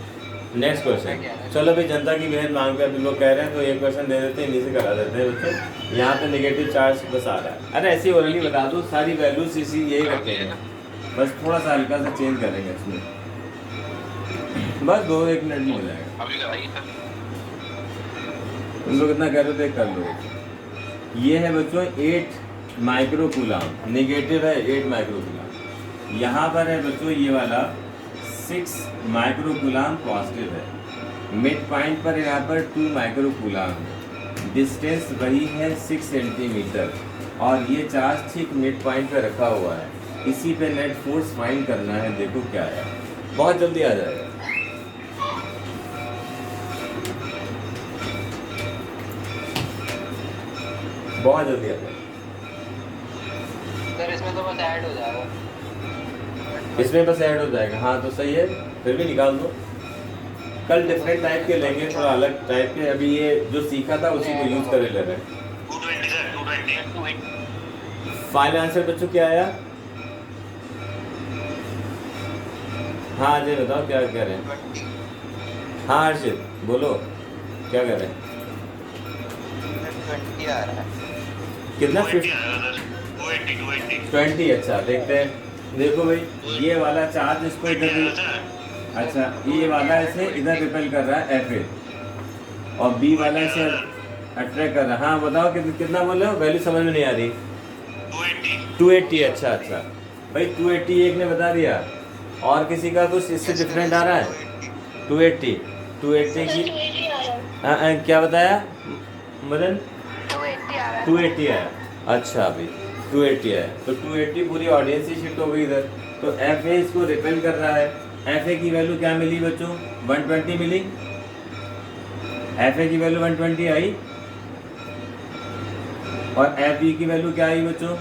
नेक्स्ट क्वेश्चन, चलो भाई, जनता की बहन मांग पे अभी लोग कह रहे हैं, तो एक क्वेश्चन दे देते हैं, इन्हीं से करा देते हैं बच्चों। यहाँ पे नेगेटिव चार्ज बस आ रहा है। अरे ऐसी ओरली बता दो, सारी वैल्यूज इसी यही रखेंगे, बस थोड़ा सा हल्का सा चेंज करेंगे इसमें, बस 2-1 मिनट में हो जाएगा। अभी कराइए सर। तुम लोग इतना कह रहे थे, कर लो। ये है बच्चों 8 माइक्रो कूलाम, नेगेटिव है 8 माइक्रो कूलाम। यहाँ पर है बच्चों ये वाला 6 माइक्रो कूलाम पॉजिटिव है। मिड पॉइंट पर यहाँ पर 2 माइक्रो कूलाम है। डिस्टेंस वही है 6 सेंटीमीटर, और ये चार्ज ठीक मिड पॉइंट पर रखा हुआ है। इसी पे नेट फोर्स फाइंड करना है। देखो क्या है, बहुत जल्दी आ जाएगा। बहुत जल्दी आ जाएगा सर, इसमें तो बस ऐड हो जाएगा। इसमें बस ऐड हो जाएगा। हाँ तो सही है, फिर भी निकाल दो। कल डिफरेंट टाइप के लेंगे, थोड़ा अलग टाइप के। अभी ये जो सीखा था उसी को यूज करे ले रहे हैं। 220 सर 220। फाइनल आंसर बच्चों क्या आया? हाँ अजय बताओ क्या कह रहे हैं? हाँ हर्षित बोलो, क्या कह रहे हैं? 20 आ रहा है। कितना? 280 आएगा सर, 280। 20। अच्छा देखते हैं। देखो भाई, ये वाला चार्ज इसको इधर, अच्छा ये वाला इसे इधर रिपेल कर रहा है FA, और B वाला इसे अट्रैक्ट कर रहा है। हाँ बताओ कितना बोल रहे हो? वैल्यू समझ में नहीं आ रही। 280। अच्छा अच्छा भाई, 280 एक ने बता दिया, और किसी का कुछ इससे डिफरेंट आ रहा है? 280 की क्या बताया मदन? 280 आया। अच्छा भाई 280 आया, तो 280 पूरी ऑडियंस ही शिफ्ट हो गई इधर। तो FA इसको रिपेल कर रहा है। FA की वैल्यू क्या मिली बच्चों? 120 मिली। FA की वैल्यू 120 आई, और FB की वैल्यू क्या आई बच्चों?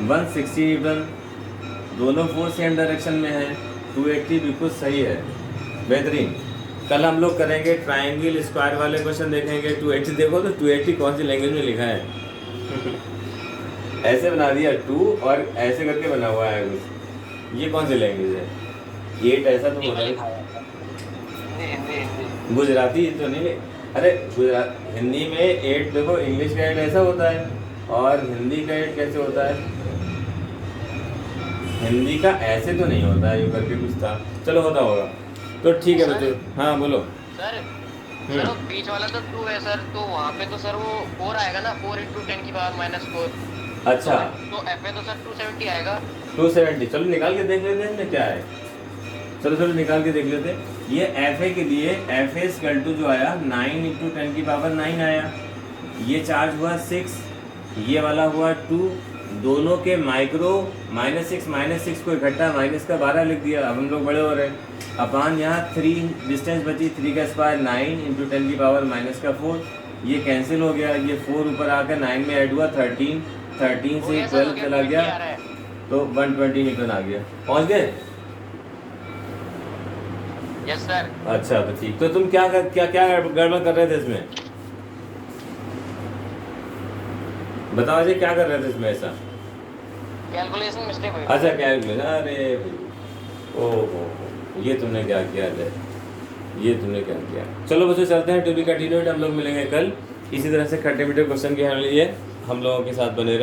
160 न्यूटन। दोनों फोर्स सेम डायरेक्शन में है। 280 बिल्कुल सही है, बेहतरीन। कल हम लोग करेंगे ट्रायंगल स्क्वायर वाले क्वेश्चन देखेंगे। 280 देखो तो 280 कौन सी लैंग्वेज में लिखा है? ऐसे बना दिया 2 और ऐसे करके बना हुआ है कुछ। ये कौन सी लैंग्वेज है? 8 ऐसा तो होता है। हिंदी। गुजराती तो नहीं, अरे हिंदी में 8 देखो, इंग्लिश का 8 ऐसा होता है और हिंदी का 8 कैसे होता है? हिंदी का ऐसे तो नहीं होता है, यूँ करके कुछ था, चलो होता होगा। तो ठीक है बच्चों, हाँ बोलो। सर सर वो बीच वाला तो 2 है सर, तो वहाँ पे तो सर वो 4 आएगा ना, 4 × 10⁻⁻⁴। अच्छा तो एफ में तो सर 270 आएगा। 270, चलो निकाल के देख लेते हैं इसमें क्या है। चलो निकाल के देख लेते हैं। ये एफ ए के लिए एफ ए स्क्वायर टू जो आया 9 × 10⁻9 आया, ये चार्ज हुआ 6, ये वाला हुआ 2, दोनों के माइक्रो -6 को इकट्ठा माइनस का 12 लिख दिया। अब हम लोग बड़े हो रहे हैं, अपान यहाँ 3 डिस्टेंस बची, 3 का स्क्वायर 9 × 10⁻⁻⁴, ये कैंसिल हो गया, ये 4 ऊपर आकर 9 में ऐड हुआ 13 से 12 चला गया तो 120 न्यूटन आ गया। पहुँच गए? Yes sir. अच्छा तो ठीक, तो तुम क्या गड़बड़ कर रहे थे इसमें? बताओ जी, क्या कर रहे थे इसमें ऐसा? कैलकुलेशन मिस्टेक हुई। अच्छा कैलकुलेशन, अरे ओहो, ये तुमने क्या किया है, ये तुमने क्या किया। चलो बच्चों चलते हैं, टू बी कंटिन्यूड। हम लोग मिलेंगे कल इसी तरह से खट्टे मीठे क्वेश्चन के लिए हम लोगों के साथ बने रहें।